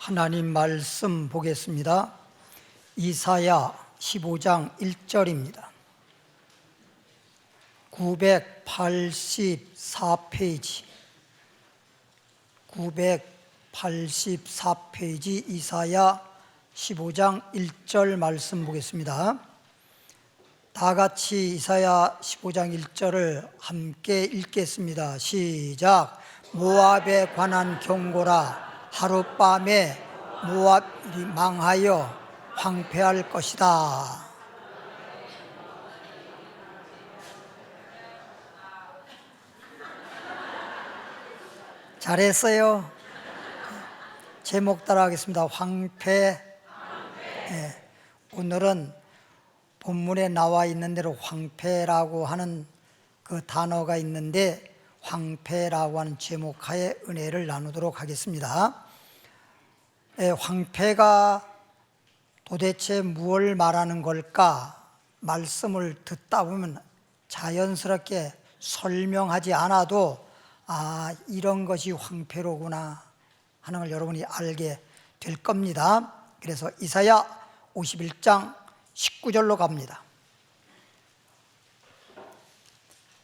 하나님 말씀 보겠습니다. 이사야 15장 1절입니다. 984페이지 984페이지 이사야 15장 1절 말씀 보겠습니다. 다 같이 이사야 15장 1절을 함께 읽겠습니다. 시작. 모압에 관한 경고라. 하룻밤에 모압이 망하여 황폐할 것이다. 잘했어요. 제목 따라하겠습니다. 황폐. 네. 오늘은 본문에 나와 있는 대로 황폐라고 하는 그 단어가 있는데 황폐라고 하는 제목하에 은혜를 나누도록 하겠습니다. 황폐가 도대체 무엇을 말하는 걸까? 말씀을 듣다 보면 자연스럽게 설명하지 않아도 이런 것이 황폐로구나 하는 걸 여러분이 알게 될 겁니다. 그래서 이사야 51장 19절로 갑니다.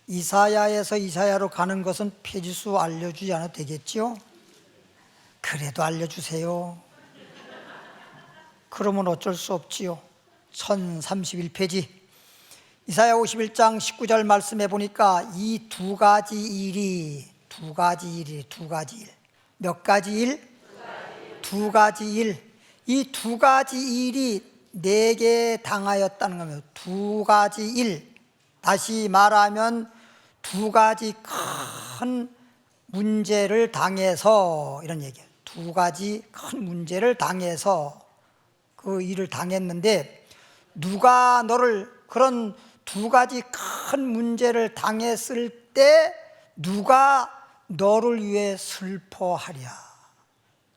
이사야에서 이사야로 가는 것은 페이지수 알려주지 않아도 되겠죠? 그래도 알려주세요. 그러면 어쩔 수 없지요. 1031페이지 이사야 51장 19절 말씀해 보니까 이 두 가지 일. 몇 가지 일? 두 가지 일. 이 두 가지 일이 내게 당하였다는 겁니다. 두 가지 일. 다시 말하면 두 가지 큰 문제를 당해서, 이런 얘기예요. 두 가지 큰 문제를 당해서 그 일을 당했는데, 누가 너를 그런 두 가지 큰 문제를 당했을 때 누가 너를 위해 슬퍼하랴.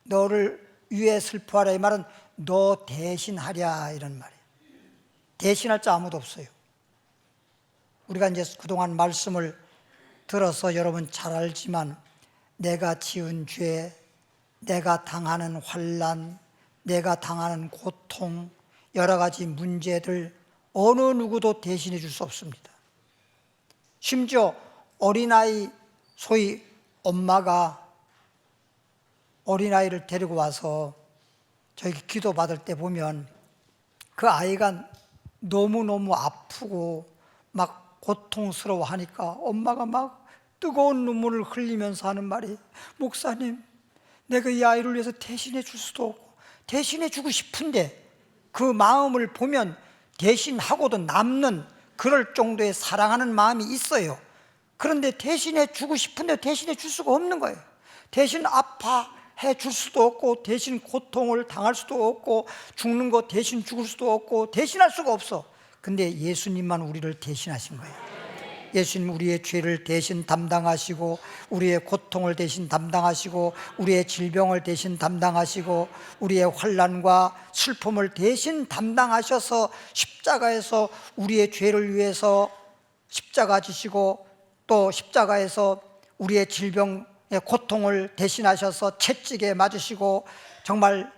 너를 위해 슬퍼하랴 이 말은 너 대신하랴 이런 말이에요. 대신할 자 아무도 없어요. 우리가 이제 그동안 말씀을 들어서 여러분 잘 알지만 내가 지은 죄, 내가 당하는 환난, 내가 당하는 고통, 여러 가지 문제들 어느 누구도 대신해 줄 수 없습니다. 심지어 어린아이, 소위 엄마가 어린아이를 데리고 와서 저희 기도 받을 때 보면 그 아이가 너무너무 아프고 막 고통스러워 하니까 엄마가 막 뜨거운 눈물을 흘리면서 하는 말이, 목사님, 내가 이 아이를 위해서 대신해 줄 수도 없고 대신해 주고 싶은데, 그 마음을 보면 대신하고도 남는 그럴 정도의 사랑하는 마음이 있어요. 그런데 대신해 주고 싶은데 대신해 줄 수가 없는 거예요. 대신 아파해 줄 수도 없고, 대신 고통을 당할 수도 없고, 죽는 거 대신 죽을 수도 없고, 대신할 수가 없어. 근데 예수님만 우리를 대신하신 거예요. 예수님 우리의 죄를 대신 담당하시고, 우리의 고통을 대신 담당하시고, 우리의 질병을 대신 담당하시고, 우리의 환난과 슬픔을 대신 담당하셔서 십자가에서 우리의 죄를 위해서 십자가 지시고, 또 십자가에서 우리의 질병의 고통을 대신하셔서 채찍에 맞으시고, 정말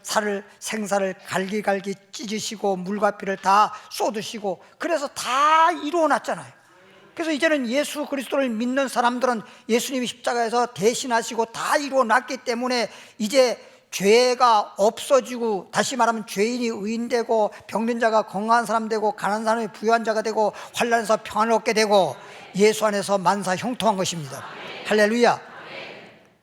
생사를 갈기갈기 찢으시고 물과 피를 다 쏟으시고, 그래서 다 이루어놨잖아요. 그래서 이제는 예수 그리스도를 믿는 사람들은 예수님이 십자가에서 대신하시고 다 이루어놨기 때문에 이제 죄가 없어지고, 다시 말하면 죄인이 의인되고, 병든 자가 건강한 사람 되고, 가난한 사람이 부유한 자가 되고, 환난에서 평안을 얻게 되고, 예수 안에서 만사 형통한 것입니다. 할렐루야.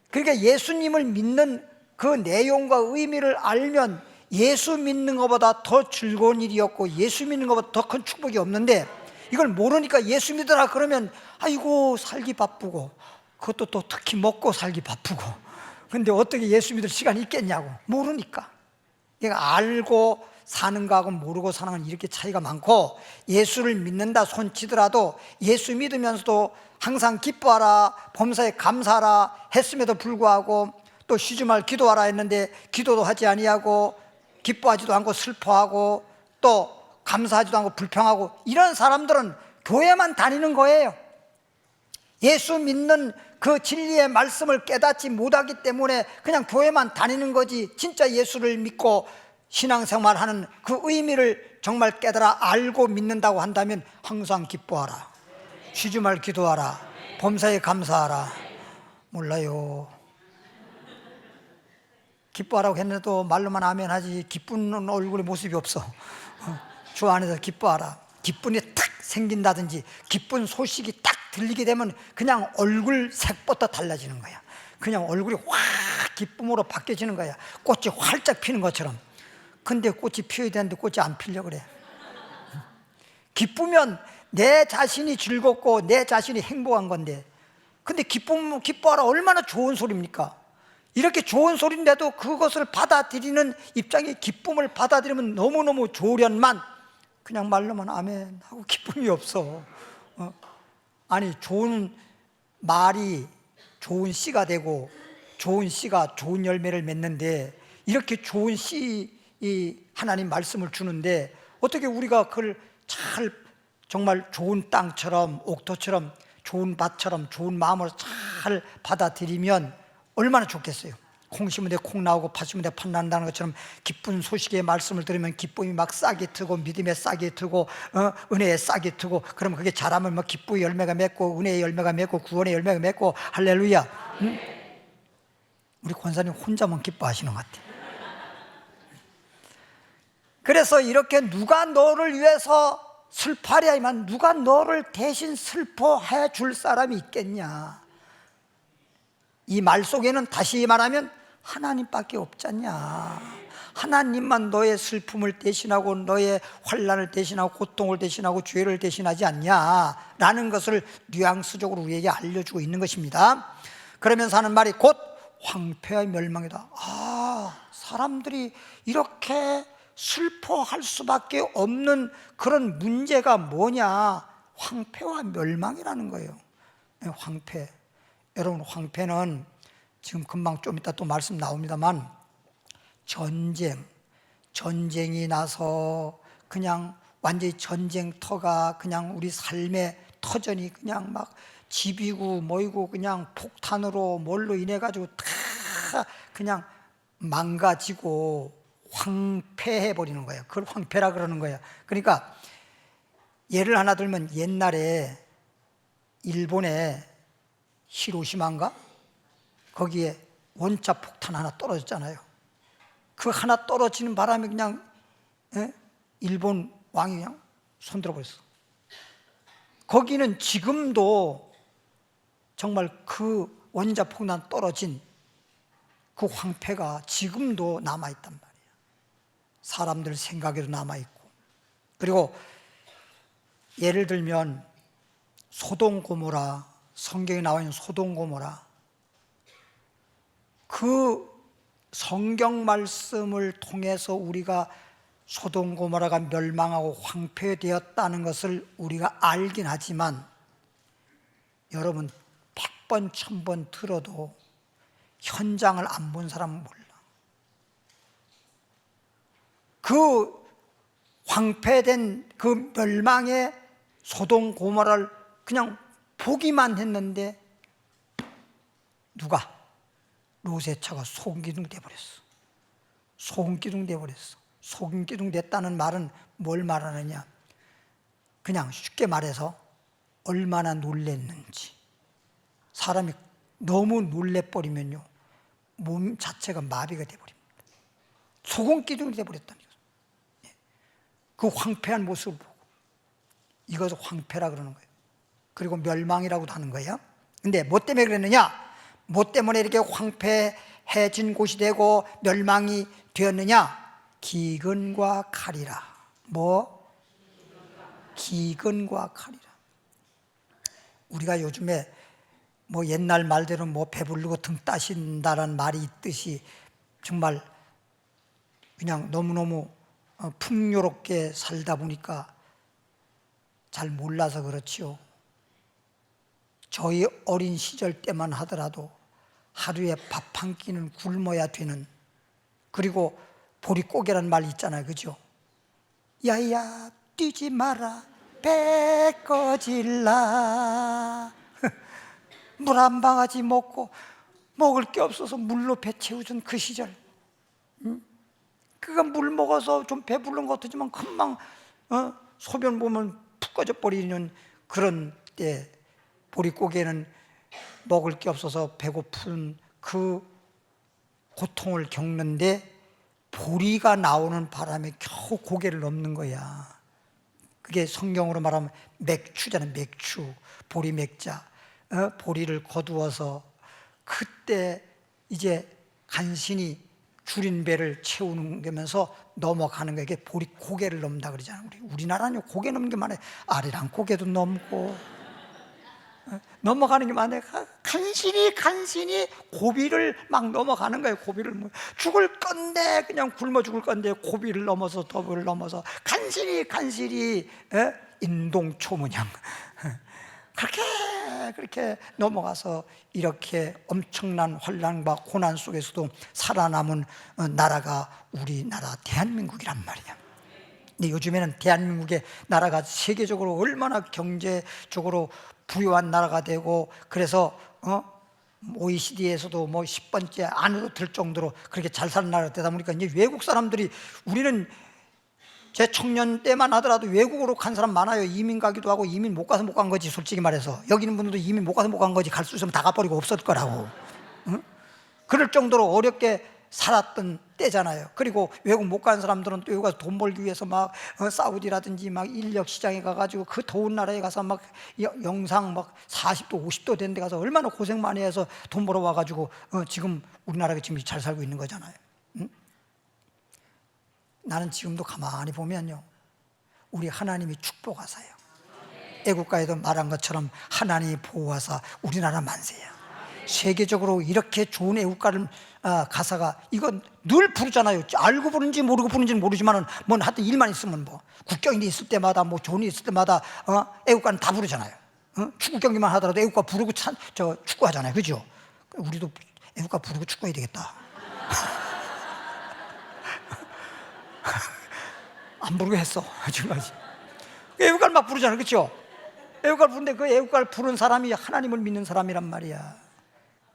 그러니까 예수님을 믿는 그 내용과 의미를 알면 예수 믿는 것보다 더 즐거운 일이었고, 예수 믿는 것보다 더 큰 축복이 없는데, 이걸 모르니까 예수 믿으라 그러면 아이고 살기 바쁘고, 그것도 또 특히 먹고 살기 바쁘고, 근데 어떻게 예수 믿을 시간이 있겠냐고. 모르니까. 그러니까 알고 사는 거하고 모르고 사는 건 이렇게 차이가 많고, 예수를 믿는다 손치더라도 예수 믿으면서도 항상 기뻐하라, 범사에 감사하라 했음에도 불구하고, 또 쉬지 말 기도하라 했는데 기도도 하지 아니하고, 기뻐하지도 않고 슬퍼하고, 또 감사하지도 않고 불평하고, 이런 사람들은 교회만 다니는 거예요. 예수 믿는 그 진리의 말씀을 깨닫지 못하기 때문에 그냥 교회만 다니는 거지, 진짜 예수를 믿고 신앙생활하는 그 의미를 정말 깨달아 알고 믿는다고 한다면 항상 기뻐하라, 쉬지 말 기도하라, 범사에 감사하라. 몰라요. 기뻐하라고 했는데도 말로만 아멘 하지 기쁜 얼굴의 모습이 없어. 주 안에서 기뻐하라. 기쁨이 탁 생긴다든지 기쁜 소식이 딱 들리게 되면 그냥 얼굴 색부터 달라지는 거야. 그냥 얼굴이 확 기쁨으로 바뀌어지는 거야. 꽃이 활짝 피는 것처럼. 근데 꽃이 피어야 되는데 꽃이 안 피려고 그래. 기쁘면 내 자신이 즐겁고 내 자신이 행복한 건데, 근데 기뻐하라 얼마나 좋은 소리입니까? 이렇게 좋은 소리인데도 그것을 받아들이는 입장에 기쁨을 받아들이면 너무너무 좋으련만 그냥 말로만 아멘 하고 기쁨이 없어. 아니, 좋은 말이 좋은 씨가 되고 좋은 씨가 좋은 열매를 맺는데, 이렇게 좋은 씨, 이 하나님 말씀을 주는데 어떻게 우리가 그걸 잘 정말 좋은 땅처럼 옥토처럼 좋은 밭처럼 좋은 마음으로 잘 받아들이면 얼마나 좋겠어요. 콩 심은 데 콩 나오고 팥 심은 데 팥 난다는 것처럼 기쁜 소식의 말씀을 들으면 기쁨이 막 싹이 트고 믿음의 싹이 트고 은혜의 싹이 트고, 그러면 그게 자라면 뭐 기쁨의 열매가 맺고 은혜의 열매가 맺고 구원의 열매가 맺고. 할렐루야. 우리 권사님 혼자만 기뻐하시는 것 같아요. 그래서 이렇게 누가 너를 위해서 슬퍼하랴이만 누가 너를 대신 슬퍼해 줄 사람이 있겠냐. 이 말 속에는 다시 말하면 하나님밖에 없잖냐. 하나님만 너의 슬픔을 대신하고 너의 환난을 대신하고 고통을 대신하고 죄를 대신하지 않냐라는 것을 뉘앙스적으로 우리에게 알려주고 있는 것입니다. 그러면서 하는 말이 곧 황폐와 멸망이다. 사람들이 이렇게 슬퍼할 수밖에 없는 그런 문제가 뭐냐? 황폐와 멸망이라는 거예요. 황폐. 여러분, 황폐는 지금 금방 좀 이따 또 말씀 나옵니다만, 전쟁이 나서 그냥 완전히 전쟁터가 그냥 우리 삶의 터전이 그냥 막 집이고 뭐이고 그냥 폭탄으로 뭘로 인해 가지고 다 그냥 망가지고 황폐해 버리는 거예요. 그걸 황폐라 그러는 거예요. 그러니까 예를 하나 들면, 옛날에 일본에 히로시마인가? 거기에 원자 폭탄 하나 떨어졌잖아요. 그 하나 떨어지는 바람에 그냥 일본 왕이 그냥 손들어 버렸어. 거기는 지금도 정말 그 원자 폭탄 떨어진 그 황폐가 지금도 남아있단 말이에요. 사람들 생각에도 남아있고. 그리고 예를 들면 소돔 고모라, 성경에 나와 있는 소돔 고모라, 그 성경 말씀을 통해서 우리가 소돔 고모라가 멸망하고 황폐되었다는 것을 우리가 알긴 하지만, 여러분 100번 1000번 들어도 현장을 안 본 사람은 몰라. 그 황폐된 그 멸망의 소돔 고모라를 그냥 보기만 했는데 누가? 롯의 차가 소금기둥 돼버렸어. 소금기둥 돼버렸어. 소금기둥 됐다는 말은 뭘 말하느냐? 그냥 쉽게 말해서 얼마나 놀랬는지. 사람이 너무 놀래버리면요, 몸 자체가 마비가 돼버립니다. 소금기둥이 돼버렸다는 거예요. 그 황폐한 모습을 보고 이것을 황폐라 그러는 거예요. 그리고 멸망이라고도 하는 거예요. 근데 뭐 때문에 그랬느냐? 뭐 때문에 이렇게 황폐해진 곳이 되고 멸망이 되었느냐? 기근과 칼이라. 뭐? 기근과 칼이라. 우리가 요즘에 뭐 옛날 말대로 뭐 배부르고 등 따신다라는 말이 있듯이 정말 그냥 너무너무 풍요롭게 살다 보니까 잘 몰라서 그렇지요. 저희 어린 시절 때만 하더라도 하루에 밥 한 끼는 굶어야 되는, 그리고 보릿고개라는 말이 있잖아요. 그죠? 야야 뛰지 마라 배 꺼질라. 물 한 방아지 먹고 먹을 게 없어서 물로 배 채우던 그 시절, 그가 물 먹어서 좀 배부른 것 같지만 금방 소변 보면 푹 꺼져 버리는 그런 때, 보릿고개는 먹을 게 없어서 배고픈 그 고통을 겪는데 보리가 나오는 바람에 겨우 고개를 넘는 거야. 그게 성경으로 말하면 맥추잖아요. 맥추, 보리 맥자. 보리를 거두어서 그때 이제 간신히 줄인 배를 채우는 거면서 넘어가는 거예요. 이게 보리 고개를 넘는다 그러잖아요. 우리나라는 고개 넘는 게 많아요. 아리랑 고개도 넘고 넘어가는 게 많아요. 간신히 고비를 막 넘어가는 거예요. 고비를 뭐 죽을 건데, 그냥 굶어 죽을 건데 고비를 넘어서 더블을 넘어서 간신히 인동초문양 그렇게 넘어가서 이렇게 엄청난 환난과 고난 속에서도 살아남은 나라가 우리나라 대한민국이란 말이야. 근데 요즘에는 대한민국의 나라가 세계적으로 얼마나 경제적으로 부유한 나라가 되고, 그래서 OECD에서도 뭐 10번째 안으로 들 정도로 그렇게 잘 사는 나라가 되다 보니까 이제 외국 사람들이, 우리는 제 청년 때만 하더라도 외국으로 간 사람 많아요. 이민 가기도 하고, 이민 못 가서 못 간 거지. 솔직히 말해서 여기 있는 분들도 이민 못 가서 못 간 거지. 갈 수 있으면 다 가버리고 없을 거라고. 그럴 정도로 어렵게 살았던 때잖아요. 그리고 외국 못 간 사람들은 또 여기 가서 돈 벌기 위해서 막 사우디라든지 막 인력 시장에 가가지고 그 더운 나라에 가서 막 영상 막 40도 50도 된 데 가서 얼마나 고생 많이 해서 돈 벌어 와가지고 지금 우리나라가 지금 잘 살고 있는 거잖아요. 나는 지금도 가만히 보면요, 우리 하나님이 축복하사요. 애국가에도 말한 것처럼 하나님이 보호하사 우리나라 만세야. 세계적으로 이렇게 좋은 애국가를 가사가, 이건 늘 부르잖아요. 알고 부르는지 모르고 부르는지는 모르지만은 뭐 하여튼 일만 있으면 뭐 국경이 있을 때마다 뭐 좋은 일 있을 때마다 애국가는 다 부르잖아요. 축구 경기만 하더라도 애국가 부르고 축구하잖아요. 그죠? 우리도 애국가 부르고 축구해야 되겠다. 안 부르고 했어 지금까지. 애국가를 막 부르잖아요. 그렇죠? 애국가를 부르는데 그 애국가를 부른 사람이 하나님을 믿는 사람이란 말이야.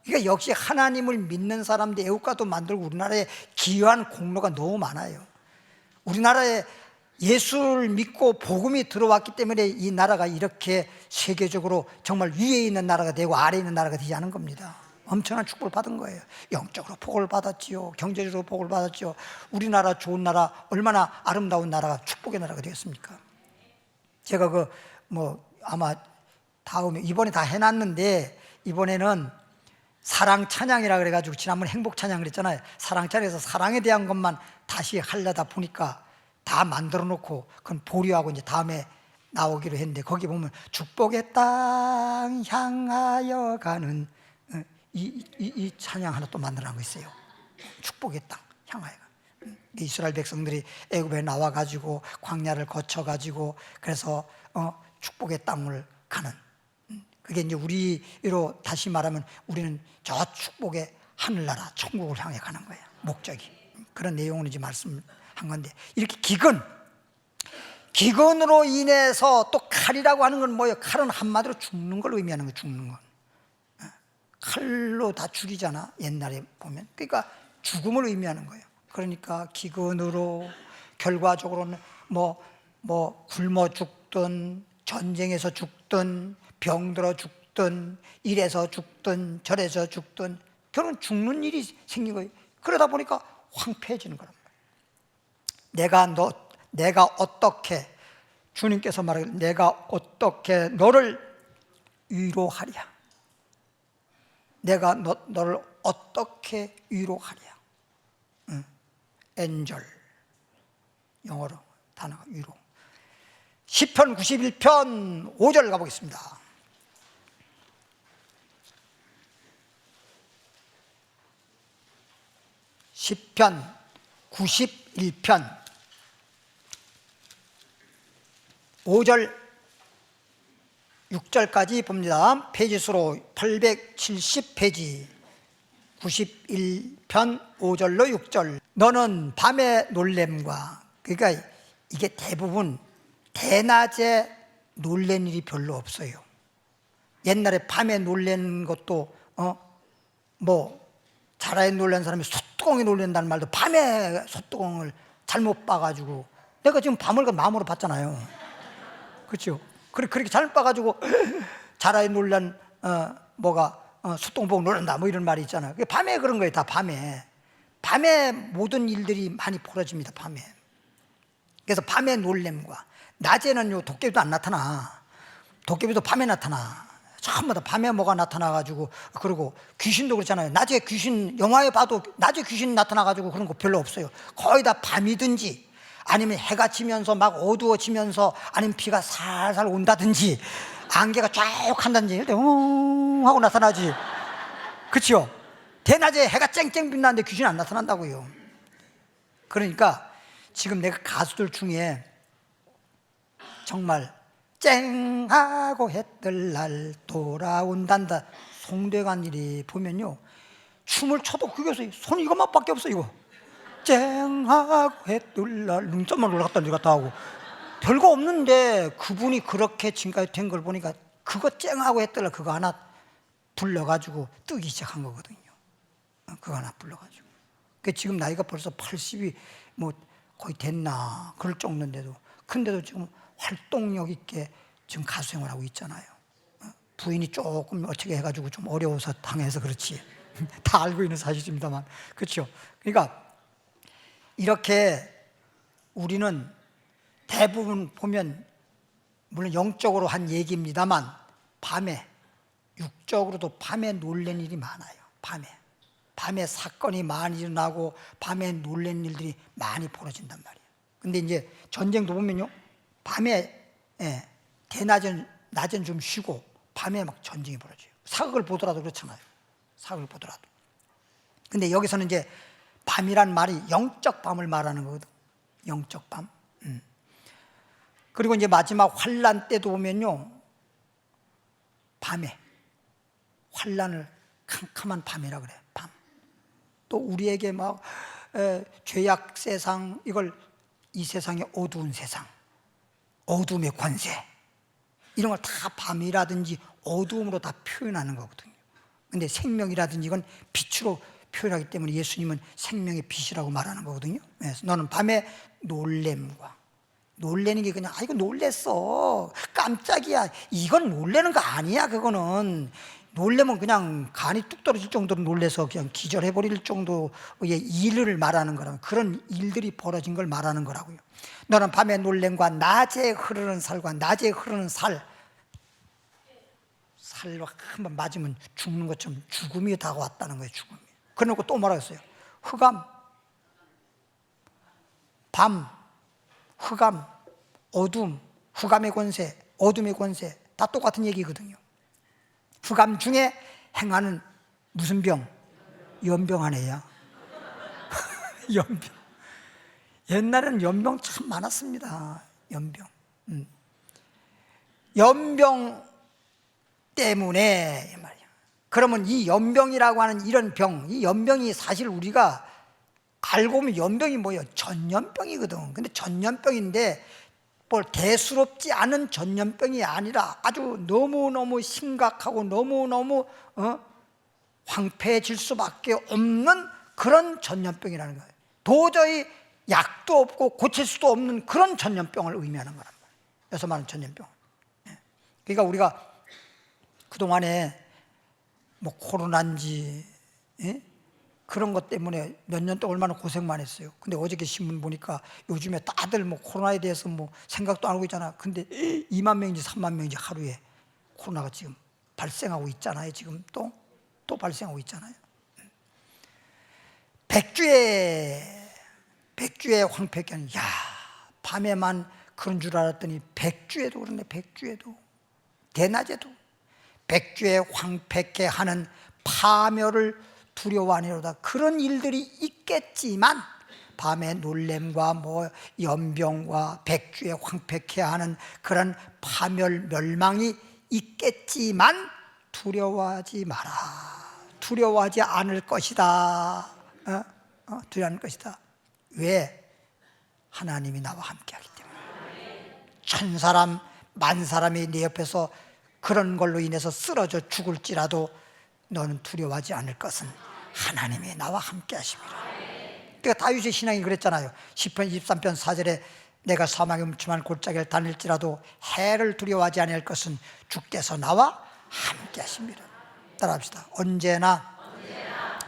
그러니까 역시 하나님을 믿는 사람들 애국가도 만들고, 우리나라에 기여한 공로가 너무 많아요. 우리나라에 예수를 믿고 복음이 들어왔기 때문에 이 나라가 이렇게 세계적으로 정말 위에 있는 나라가 되고 아래에 있는 나라가 되지 않은 겁니다. 엄청난 축복을 받은 거예요. 영적으로 복을 받았지요. 경제적으로 복을 받았지요. 우리나라 좋은 나라, 얼마나 아름다운 나라가 축복의 나라가 되었습니까? 제가 아마 다음에, 이번에 다 해놨는데, 이번에는 사랑 찬양이라 그래가지고 지난번 행복 찬양 그랬잖아요. 사랑 찬양에서 사랑에 대한 것만 다시 하려다 보니까 다 만들어 놓고 그건 보류하고 이제 다음에 나오기로 했는데, 거기 보면 축복의 땅 향하여 가는 이 찬양 하나 또 만들어 놓은 거 있어요. 축복의 땅 향하여 가는. 이스라엘 백성들이 애굽에 나와가지고 광야를 거쳐가지고 그래서 축복의 땅을 가는, 그게 이제 우리로 다시 말하면 우리는 저 축복의 하늘나라 천국을 향해 가는 거예요. 목적이 그런 내용을 이제 말씀한 건데, 이렇게 기근으로 인해서 또 칼이라고 하는 건 뭐예요? 칼은 한마디로 죽는 걸 의미하는 거예요. 죽는 건 칼로 다 죽이잖아, 옛날에 보면. 그러니까 죽음을 의미하는 거예요. 그러니까 기근으로 결과적으로는 뭐 굶어 죽든, 전쟁에서 죽든, 병들어 죽든, 이래서 죽든, 저래서 죽든, 결국은 죽는 일이 생긴 거예요. 그러다 보니까 황폐해지는 거란 말이에요. 내가 어떻게, 주님께서 말하기를 내가 어떻게 너를 위로하랴. 내가 너를 어떻게 위로하랴. 엔젤, 영어로 단어가 위로. 시편 91편 5절 가보겠습니다. 시편 91편 5절 6절까지 봅니다. 페이지수로 870페이지 91편 5절로 6절. 너는 밤의 놀램과, 그러니까 이게 대부분 대낮에 놀란 일이 별로 없어요. 옛날에 밤에 놀란 것도 뭐 자라에 놀란 사람이 솥뚜껑에 놀란다는 말도 밤에 솥뚜껑을 잘못 봐가지고, 내가 지금 밤을 마음으로 봤잖아요. 그렇죠? 그렇게 잘못 봐가지고 자라에 놀란 솥뚜껑 보고 놀란다 뭐 이런 말이 있잖아요. 그게 밤에 그런 거예요. 다 밤에 모든 일들이 많이 벌어집니다. 밤에. 그래서 밤에 놀램과, 낮에는요 도깨비도 안 나타나. 도깨비도 밤에 나타나. 전부 다 밤에 뭐가 나타나가지고. 그리고 귀신도 그렇잖아요. 낮에 귀신, 영화에 봐도 낮에 귀신 나타나가지고 그런 거 별로 없어요. 거의 다 밤이든지 아니면 해가 지면서 막 어두워지면서, 아니면 비가 살살 온다든지 안개가 쫙 한다든지 이럴 때 하고 나타나지. 그렇죠? 대낮에 해가 쨍쨍 빛나는데 귀신 안 나타난다고요. 그러니까 지금 내가 가수들 중에 정말 쨍하고 해 뜰 날 돌아온단다 송대관일이 보면요, 춤을 춰도 그게서 손이 이것만밖에 없어. 이거 쨍하고 해 뜰 날 눈썹만 올라갔다 내려갔다 하고 별거 없는데, 그분이 그렇게 지금까지 된 걸 보니까 그거 쨍하고 해 뜰 날 그거 하나 불러가지고 뜨기 시작한 거거든요. 그거 하나 불러가지고. 그 지금 나이가 벌써 80이 뭐 거의 됐나 그럴 정도인데도, 근데도 지금 활동력 있게 지금 가수 생활하고 있잖아요. 부인이 조금 어떻게 해가지고 좀 어려워서 당해서 그렇지 다 알고 있는 사실입니다만, 그렇죠? 그러니까 이렇게 우리는 대부분 보면, 물론 영적으로 한 얘기입니다만, 밤에, 육적으로도 밤에 놀란 일이 많아요. 밤에 사건이 많이 일어나고 밤에 놀란 일들이 많이 벌어진단 말이에요. 근데 이제 전쟁도 보면요, 밤에 낮은 좀 쉬고 밤에 막 전쟁이 벌어져요. 사극을 보더라도 그렇잖아요. 사극을 보더라도. 근데 여기서는 이제 밤이란 말이 영적 밤을 말하는 거거든. 영적 밤. 그리고 이제 마지막 환란 때도 보면요, 밤에 환란을 캄캄한 밤이라 그래. 밤. 또 우리에게 막 죄악 세상, 이걸 이 세상의 어두운 세상, 어둠의 권세, 이런 걸 다 밤이라든지 어두움으로 다 표현하는 거거든요. 근데 생명이라든지 이건 빛으로 표현하기 때문에 예수님은 생명의 빛이라고 말하는 거거든요. 그래서 너는 밤에 놀램과, 놀래는 게 그냥 이거 놀랬어, 깜짝이야, 이건 놀래는 거 아니야. 그거는 놀래면 그냥 간이 뚝 떨어질 정도로 놀래서 그냥 기절해버릴 정도의 일을 말하는 거라고, 그런 일들이 벌어진 걸 말하는 거라고요. 너는 밤에 놀램과 낮에 흐르는 살과, 낮에 흐르는 살로 한번 맞으면 죽는 것처럼 죽음이 다가왔다는 거예요. 죽음이. 그래놓고 또 뭐라고 했어요? 흑암, 밤, 흑암, 어둠, 흑암의 권세, 어둠의 권세, 다 똑같은 얘기거든요. 흑암 중에 행하는 무슨 병? 연병 아니에요? 연병. 옛날에는 연병 참 많았습니다. 연병 때문에 말이야. 그러면 이 연병이라고 하는 이런 병, 이 연병이 사실 우리가 알고 보면 연병이 뭐예요? 전염병이거든. 근데 전염병인데 뭘 대수롭지 않은 전염병이 아니라 아주 너무너무 심각하고 너무너무 황폐해질 수밖에 없는 그런 전염병이라는 거예요. 도저히 약도 없고 고칠 수도 없는 그런 전염병을 의미하는 거란 말이에요. 그래서 말하는 전염병. 그러니까 우리가 그동안에 뭐 코로나인지 그런 것 때문에 몇 년 동안 얼마나 고생만 했어요. 근데 어저께 신문 보니까 요즘에 다들 뭐 코로나에 대해서 뭐 생각도 안 하고 있잖아. 근데 2만 명인지 3만 명인지 하루에 코로나가 지금 발생하고 있잖아요. 지금 또 발생하고 있잖아요. 백주에 황폐견. 야, 밤에만 그런 줄 알았더니 백주에도 그러네. 백주에도, 대낮에도 백주에 황폐케 하는 파멸을 두려워하니로다. 그런 일들이 있겠지만, 밤에 놀램과 뭐 연병과 백주에 황폐케 하는 그런 파멸 멸망이 있겠지만 두려워하지 마라. 두려워하지 않을 것이다. 두려워하지 않을 것이다. 왜? 하나님이 나와 함께하기 때문에. 천사람 만사람이 내 옆에서 그런 걸로 인해서 쓰러져 죽을지라도 너는 두려워하지 않을 것은 하나님이 나와 함께 하심이라. 그러니까 다윗의 신앙이 그랬잖아요. 시편 23편 4절에 내가 사망의 음침한 골짜기를 다닐지라도 해를 두려워하지 아니할 것은 주께서 나와 함께 하십니다. 따라합시다. 언제나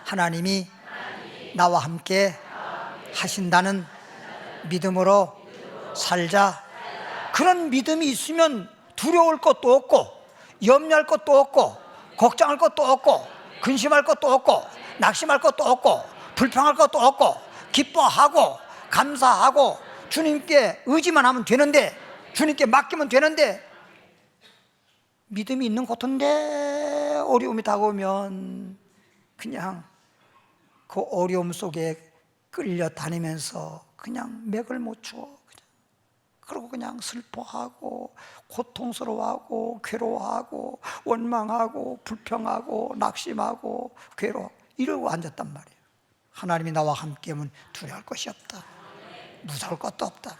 하나님이 나와 함께 하신다는 믿음으로 살자. 그런 믿음이 있으면 두려울 것도 없고 염려할 것도 없고 걱정할 것도 없고 근심할 것도 없고 낙심할 것도 없고 불평할 것도 없고 기뻐하고 감사하고 주님께 의지만 하면 되는데, 주님께 맡기면 되는데, 믿음이 있는 것인데 어려움이 다가오면 그냥 그 어려움 속에 끌려다니면서 그냥 맥을 못 추어. 그러고 그냥 슬퍼하고 고통스러워하고 괴로워하고 원망하고 불평하고 낙심하고 괴로워 이러고 앉았단 말이에요. 하나님이 나와 함께하면 두려울 것이 없다. 무서울 것도 없다.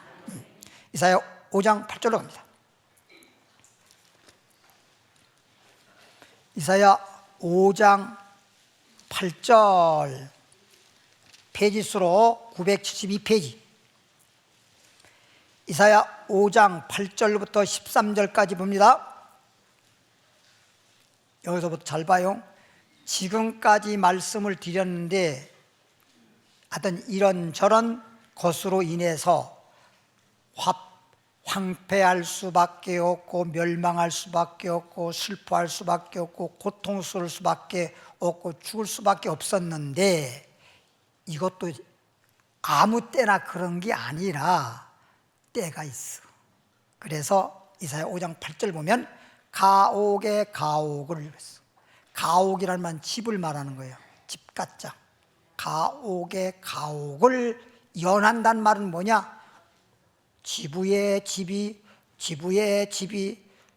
이사야 5장 8절로 갑니다. 이사야 5장 8절, 페이지수로 972페이지. 이사야 5장 8절부터 13절까지 봅니다. 여기서부터 잘 봐요. 지금까지 말씀을 드렸는데 하여튼 이런저런 것으로 인해서 황폐할 수밖에 없고 멸망할 수밖에 없고 슬퍼할 수밖에 없고 고통스러울 수밖에 없고 죽을 수밖에 없었는데, 이것도 아무 때나 그런 게 아니라 때가 있어. 그래서 이사야 5장 8절 보면 가옥의 가옥을 했어. 가옥이라는 말은 집을 말하는 거예요. 집 같자. 가옥의 가옥을 연한다는 말은 뭐냐? 지부의 집이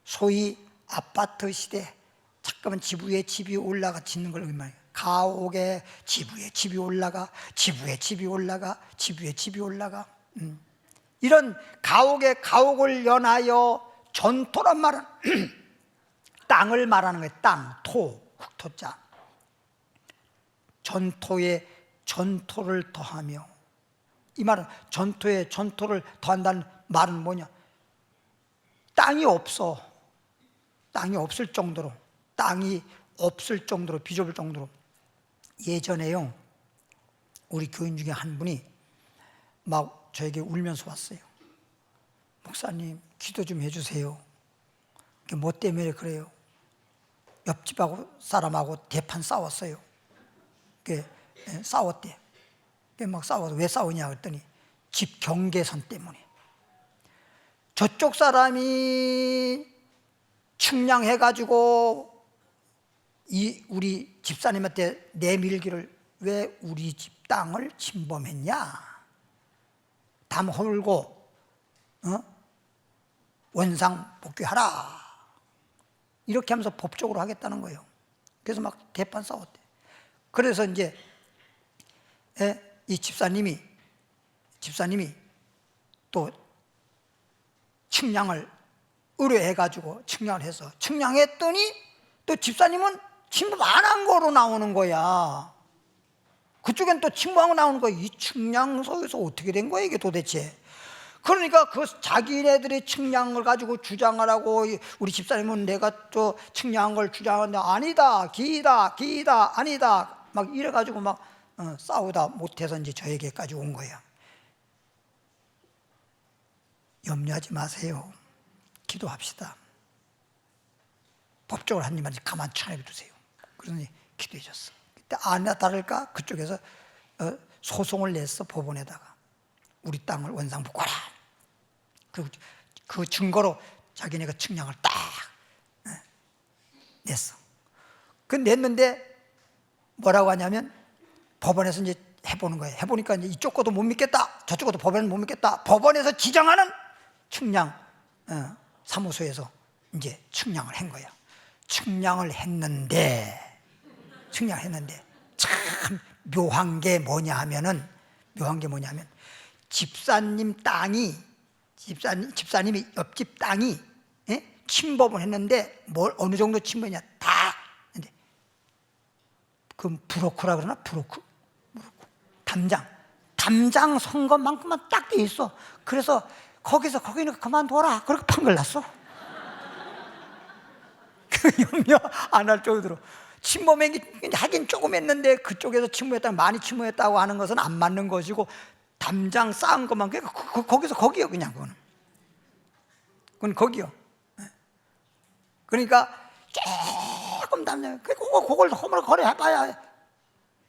소위 아파트 시대, 잠깐만 지부의 집이 올라가 짓는 걸 말이에요. 가옥의 지부의 집이 올라가, 지부의 집이 올라가, 지부의 집이 올라가. 이런 가옥의 가옥을 연하여 전토란 말은 땅을 말하는 거예요. 땅, 토, 흑토자. 전토에 전토를 더하며, 이 말은 전토에 전토를 더한다는 말은 뭐냐? 땅이 없어. 땅이 없을 정도로, 땅이 없을 정도로, 비좁을 정도로. 예전에요, 우리 교인 중에 한 분이 막 저에게 울면서 왔어요. 목사님, 기도 좀 해주세요. 뭐 때문에 그래요? 옆집하고 사람하고 대판 싸웠어요. 싸웠대. 막 싸워서 왜 싸우냐 그랬더니 집 경계선 때문에. 저쪽 사람이 측량해가지고 우리 집사님한테 내밀기를, 왜 우리 집 땅을 침범했냐? 담 헐고 원상 복귀하라. 이렇게 하면서 법적으로 하겠다는 거예요. 그래서 막 대판 싸웠대. 그래서 이제 이 집사님이 또 측량을 의뢰해가지고 측량을 해서 측량했더니 또 집사님은 침범 안 한 거로 나오는 거야. 그쪽엔 또 침범하고 나오는 거야. 이 측량서에서 어떻게 된 거야 이게 도대체? 그러니까 그 자기네들의 측량을 가지고 주장을 하고, 우리 집사님은 내가 또 측량한 걸 주장하는데 아니다, 기이다, 아니다, 막 이래가지고 막 싸우다 못해서 이제 저에게까지 온 거예요. 염려하지 마세요. 기도합시다. 법적으로 한 입만 가만 쳐내두세요. 그러니 기도해 줬어. 그때 아니나 다를까 그쪽에서 소송을 냈어. 법원에다가 우리 땅을 원상복구하라. 그 증거로 자기네가 측량을 딱 냈어. 그 냈는데 뭐라고 하냐면, 법원에서 이제 해보는 거예요. 해보니까 이제 이쪽 것도 못 믿겠다, 저쪽 것도 법원은 못 믿겠다. 법원에서 지정하는 측량 사무소에서 이제 측량을 한 거예요. 측량을 했는데 참 묘한 게 뭐냐 하면은, 집사님이 옆집 땅이 침범을 했는데 뭘 어느 정도 침범이냐 다. 근데 그 브로커라 그러나 브로커 담장 선 것만큼만 딱 돼 있어. 그래서 거기는 그만둬라. 그렇게 판결 났어. 그 염려 안 할 정도로 침범하긴 조금 했는데 그쪽에서 침범했다고 많이 침범했다고 하는 것은 안 맞는 것이고 담장 쌓은 것만 거기서 거기요. 그냥 그건 거기요. 그러니까 조금 담장 그걸 허물거려 해봐야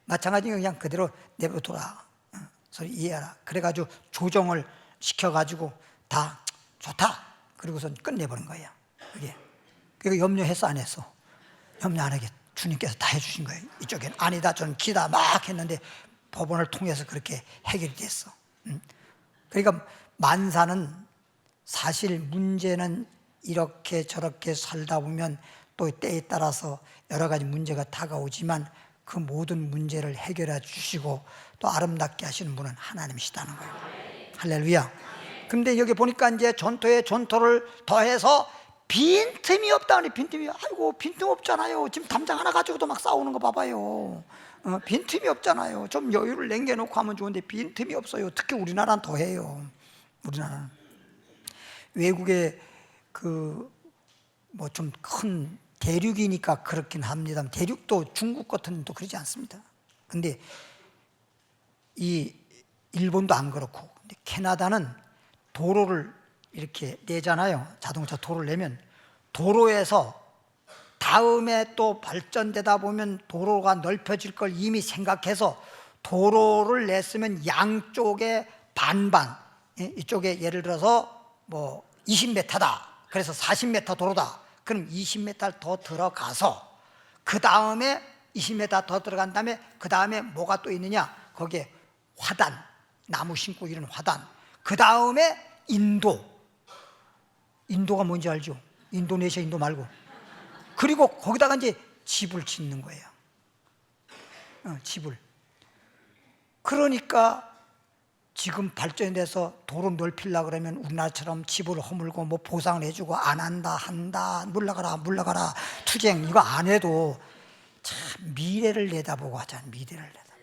마찬가지. 그냥 그대로 내버려둬라. 소리 이해하라. 그래가지고 조정을 시켜가지고 다 좋다. 그리고선 끝내버린 거예요. 그게 염려했어 안 했어? 염려 안 하게 주님께서 다 해주신 거예요. 이쪽에는 아니다 저는 기다 막 했는데 법원을 통해서 그렇게 해결이 됐어. 그러니까 만사는 사실 문제는 이렇게 저렇게 살다 보면 또 때에 따라서 여러 가지 문제가 다가오지만 그 모든 문제를 해결해 주시고 또 아름답게 하시는 분은 하나님이시다는 거예요. 할렐루야. 근데 여기 보니까 이제 전토에 전토를 더해서 빈틈이 없다니. 빈틈이, 아이고 빈틈 없잖아요. 지금 담장 하나 가지고도 막 싸우는 거 봐봐요. 빈틈이 없잖아요. 좀 여유를 남겨놓고 하면 좋은데 빈틈이 없어요. 특히 우리나라는 더해요. 우리나라는 외국에 그 뭐 좀 큰 대륙이니까 그렇긴 합니다. 대륙도 중국 같은 또 그러지 않습니다. 근데 이 일본도 안 그렇고, 근데 캐나다는 도로를 이렇게 내잖아요. 자동차 도로를 내면 도로에서 다음에 또 발전되다 보면 도로가 넓혀질 걸 이미 생각해서 도로를 냈으면 양쪽에 반반, 이쪽에 예를 들어서 뭐 20m다. 그래서 40m 도로다. 그럼 20m 더 들어가서 그 다음에 20m 더 들어간 다음에 그 다음에 뭐가 또 있느냐? 거기에 화단, 나무 심고 이런 화단. 그 다음에 인도가 뭔지 알죠? 인도네시아 인도 말고. 그리고 거기다가 이제 집을 짓는 거예요. 집을. 그러니까 지금 발전돼서 도로 넓히려고 그러면 우리나라처럼 집을 허물고 뭐 보상을 해주고 안 한다 물러가라 투쟁 이거 안 해도 참 미래를 내다보고 하잖아. 미래를 내다보고.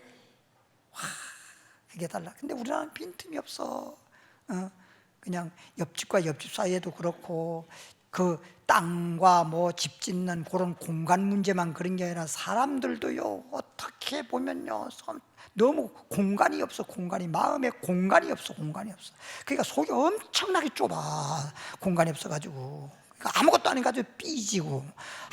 와, 이게 달라. 근데 우리나라는 빈틈이 없어. 그냥 옆집과 옆집 사이에도 그렇고 그 땅과 뭐 집 짓는 그런 공간 문제만 그런 게 아니라 사람들도요, 어떻게 보면요, 너무 공간이 없어. 마음에 공간이 없어. 그러니까 속이 엄청나게 좁아. 공간이 없어가지고. 그러니까 아무것도 아닌 가지고 삐지고,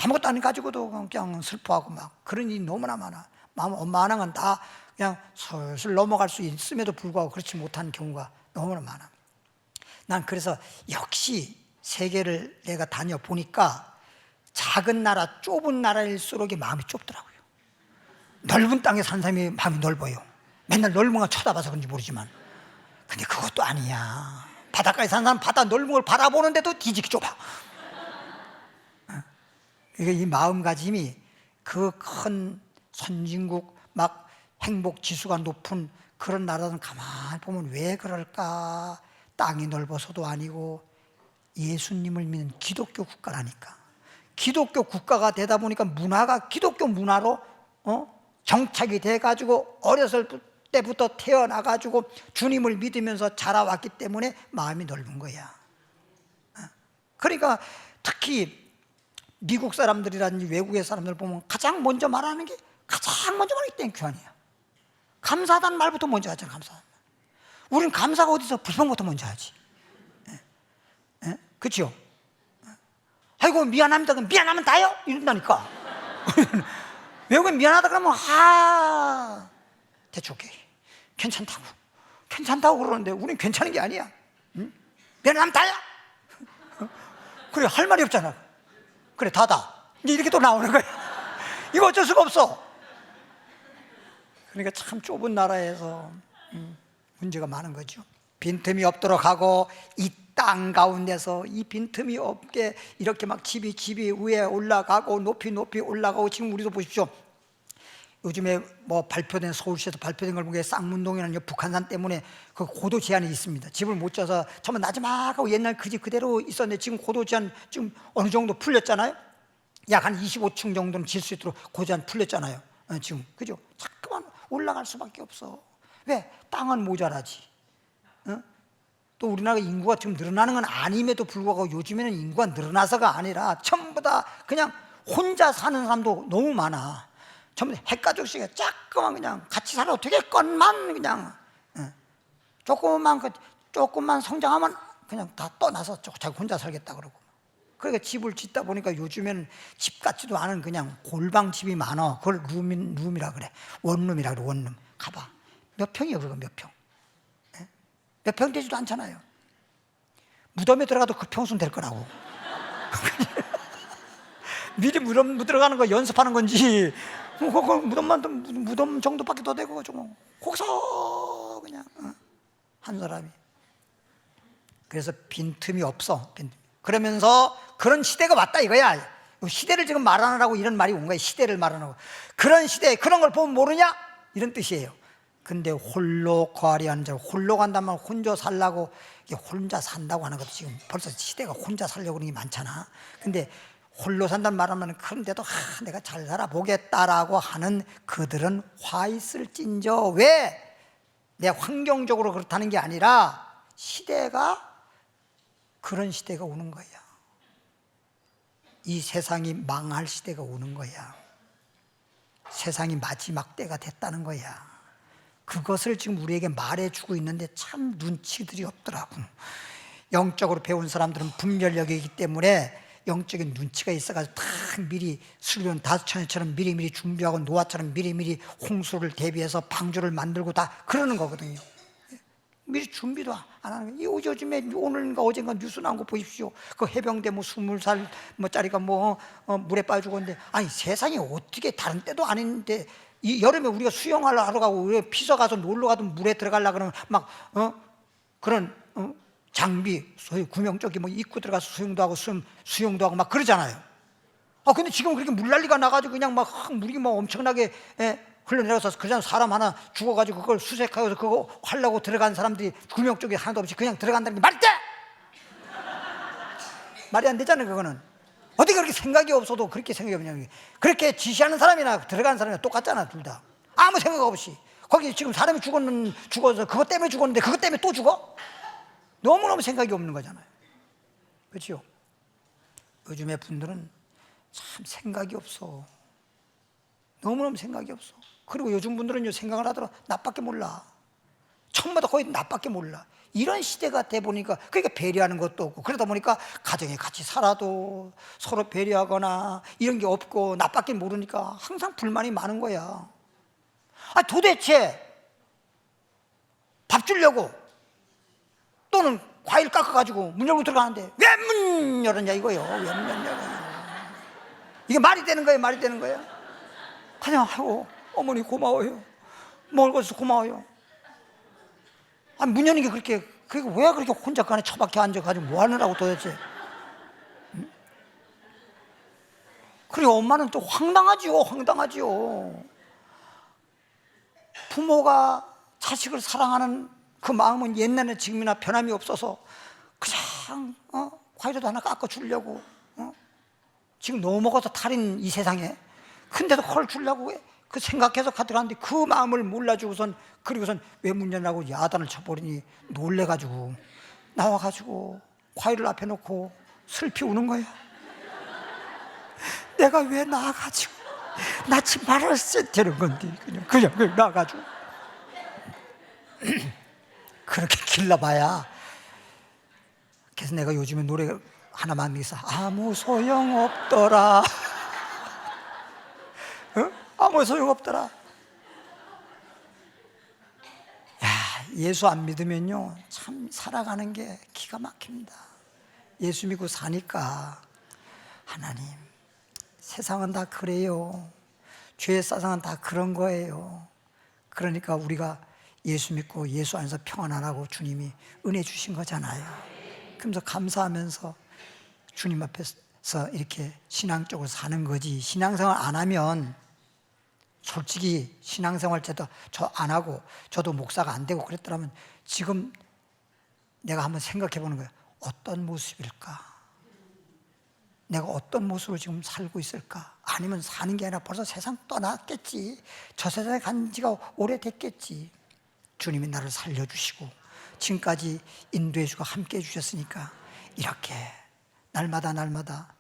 아무것도 아닌 가지고도 그냥 슬퍼하고 막 그런 일이 너무나 많아. 엄마 하나는 다 그냥 슬슬 넘어갈 수 있음에도 불구하고 그렇지 못한 경우가 너무나 많아. 난 그래서 역시 세계를 내가 다녀보니까 작은 나라, 좁은 나라일수록 마음이 좁더라고요. 넓은 땅에 산 사람이 마음이 넓어요. 맨날 넓은 거 쳐다봐서 그런지 모르지만. 근데 그것도 아니야. 바닷가에 산 사람 바다 넓은 걸 바라보는데도 뒤지기 좁아. 그러니까 이 마음가짐이 그 큰 선진국 막 행복 지수가 높은 그런 나라는 가만히 보면 왜 그럴까? 땅이 넓어서도 아니고 예수님을 믿는 기독교 국가라니까. 기독교 국가가 되다 보니까 문화가 기독교 문화로 정착이 돼가지고 어렸을 때부터 태어나가지고 주님을 믿으면서 자라왔기 때문에 마음이 넓은 거야. 그러니까 특히 미국 사람들이라든지 외국의 사람들 보면 가장 먼저 말하는 게 땡큐아니야. 감사하다는 말부터 먼저 하잖아. 감사하다는 말. 우리는 감사가 어디서 불평부터 먼저 하지. 그렇죠? 아이고 미안합니다. 그럼 미안하면 다요? 이런다니까. 외국인 미안하다 그러면 대충 오케이. 괜찮다고 그러는데 우리는 괜찮은 게 아니야. 응? 미안하면 다야? 그래 할 말이 없잖아. 그래 다다. 이제 이렇게 또 나오는 거야. 이거 어쩔 수가 없어. 그러니까 참 좁은 나라에서 문제가 많은 거죠. 빈틈이 없도록 하고 이 땅 가운데서 이 빈틈이 없게 이렇게 막 집이 위에 올라가고 높이 올라가고 지금 우리도 보십시오. 요즘에 뭐 발표된, 서울시에서 발표된 걸 보기에 쌍문동이라는 북한산 때문에 그 고도 제한이 있습니다. 집을 못 져서 정말 나지막하고 옛날 그 집 그대로 있었는데 지금 고도 제한 지금 어느 정도 풀렸잖아요. 약 한 25층 정도는 질 수 있도록 고도 제한 풀렸잖아요. 지금 그죠? 자꾸만 올라갈 수밖에 없어. 왜? 땅은 모자라지. 또 우리나라 인구가 지금 늘어나는 건 아님에도 불구하고 요즘에는 인구가 늘어나서가 아니라 전부 다 그냥 혼자 사는 사람도 너무 많아. 전부 다 핵가족식에 자꾸만 그냥 같이 살아도 되겠건만 그냥 조금만 성장하면 그냥 다 떠나서 자기 혼자 살겠다 그러고. 그러니까 집을 짓다 보니까 요즘에는 집 같지도 않은 그냥 골방집이 많아. 그걸 룸이라 그래. 원룸이라 그래. 원룸. 가봐. 몇 평이에요 그거 몇 평? 몇 평 되지도 않잖아요. 무덤에 들어가도 그 평수는 될 거라고. 미리 무덤 들어가는 거 연습하는 건지 무덤 정도밖에 더 되고 좀 거기서 그냥 한 사람이. 그래서 빈틈이 없어. 그러면서 그런 시대가 왔다 이거야. 시대를 지금 말하느라고 이런 말이 온 거야. 시대를 말하느라고. 그런 시대, 그런 걸 보면 모르냐? 이런 뜻이에요. 근데 홀로 거하리하는 자, 홀로 간다면 혼자 살라고, 이게 혼자 산다고 하는 것도 지금 벌써 시대가 혼자 살려고 그러는 게 많잖아. 근데 홀로 산다는 말하면 그런데도 내가 잘 살아보겠다라고 하는 그들은 화 있을진저. 왜? 내 환경적으로 그렇다는 게 아니라 시대가 그런 시대가 오는 거야. 이 세상이 망할 시대가 오는 거야. 세상이 마지막 때가 됐다는 거야. 그것을 지금 우리에게 말해주고 있는데 참 눈치들이 없더라고. 영적으로 배운 사람들은 분별력이기 때문에 영적인 눈치가 있어가지고 다 미리 수련 다섯천여처럼 미리미리 준비하고 노아처럼 미리미리 홍수를 대비해서 방주를 만들고 다 그러는 거거든요. 미리 준비도 안 하는 거예요. 요즘에 오늘인가 어젠가 뉴스 나온 거 보십시오. 그 해병대 뭐 20살 짜리가 물에 빠져 죽었는데, 아니 세상에 어떻게 다른 때도 아닌데 이 여름에 우리가 수영하러 가고 우리가 피서 가서 놀러 가든 물에 들어가려 그러면 막 그런 장비, 소위 구명조끼 뭐 입고 들어가서 수영도 하고 수영도 하고 막 그러잖아요. 근데 지금 그렇게 물난리가 나가지고 그냥 막 물이 막 엄청나게 흘러내려서 그냥 사람 하나 죽어가지고 그걸 수색하고서 그거 하려고 들어간 사람들이 구명조끼 하나도 없이 그냥 들어간다는 게 말이 돼! 말이 안 되잖아요. 그거는 어떻게 그렇게 생각이 없어도 그렇게 생각이 없냐. 그렇게 지시하는 사람이나 들어가는 사람이나 똑같잖아. 둘 다 아무 생각 없이. 거기 지금 사람이 죽어서 그것 때문에 죽었는데 그것 때문에 또 죽어? 너무너무 생각이 없는 거잖아요. 그렇죠? 요즘의 분들은 참 생각이 없어. 너무너무 생각이 없어. 그리고 요즘 분들은 생각을 하더라도 나밖에 몰라. 처음마다 거의 나밖에 몰라. 이런 시대가 돼 보니까, 그러니까 배려하는 것도 없고, 그러다 보니까 가정에 같이 살아도 서로 배려하거나 이런 게 없고 나밖에 모르니까 항상 불만이 많은 거야. 도대체 밥 주려고 또는 과일 깎아가지고 문 열고 들어가는데 왜 문 열었냐 이거요. 왜 문 열냐고요. 이게 말이 되는 거예요? 말이 되는 거예요? 그냥 하고 어머니 고마워요. 먹을 것도 고마워요. 문 여는 게 그렇게, 왜 그렇게 혼자 그 안에 처박혀 앉아가지고 뭐 하느라고 도대체. 그리고 엄마는 또 황당하지요. 부모가 자식을 사랑하는 그 마음은 옛날에 지금이나 변함이 없어서 그냥 과일도 하나 깎아 주려고 지금 너무 먹어서 탈인 이 세상에 근데도 그걸 주려고 그 생각해서 가져가는데 그 마음을 몰라주고선, 그리고선 왜 문 열라고 야단을 쳐버리니 놀래가지고 나와가지고 과일을 앞에 놓고 슬피 우는 거야. 내가 왜 나와가지고 낳지 말았어야 되는 건데 그냥 나와가지고 그렇게 길러봐야. 그래서 내가 요즘에 노래 하나만 있어. 아무 소용없더라. 아무 소용없더라. 예수 안 믿으면요 참 살아가는 게 기가 막힙니다. 예수 믿고 사니까 하나님, 세상은 다 그래요. 죄의 사상은 다 그런 거예요. 그러니까 우리가 예수 믿고 예수 안에서 평안하라고 주님이 은혜 주신 거잖아요. 그러면서 감사하면서 주님 앞에서 이렇게 신앙적으로 사는 거지. 신앙생활 안 하면 솔직히 신앙생활 때도 저 안 하고 저도 목사가 안 되고 그랬더라면 지금 내가 한번 생각해 보는 거예요. 어떤 모습일까? 내가 어떤 모습으로 지금 살고 있을까? 아니면 사는 게 아니라 벌써 세상 떠났겠지. 저 세상에 간 지가 오래됐겠지. 주님이 나를 살려주시고 지금까지 인도해주고 함께해 주셨으니까 이렇게 날마다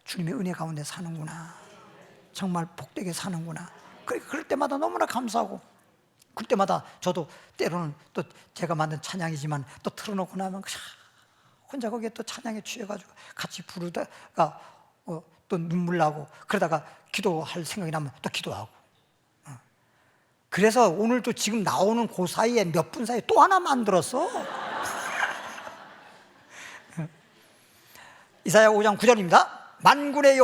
주님의 은혜 가운데 사는구나. 정말 복되게 사는구나. 그럴 때마다 너무나 감사하고, 그럴 때마다 저도 때로는 또 제가 만든 찬양이지만 또 틀어놓고 나면 혼자 거기에 또 찬양에 취해가지고 같이 부르다가 또 눈물 나고, 그러다가 기도할 생각이 나면 또 기도하고. 그래서 오늘도 지금 나오는 그 사이에 몇 분 사이에 또 하나 만들었어. 이사야 5장 9절입니다. 만군의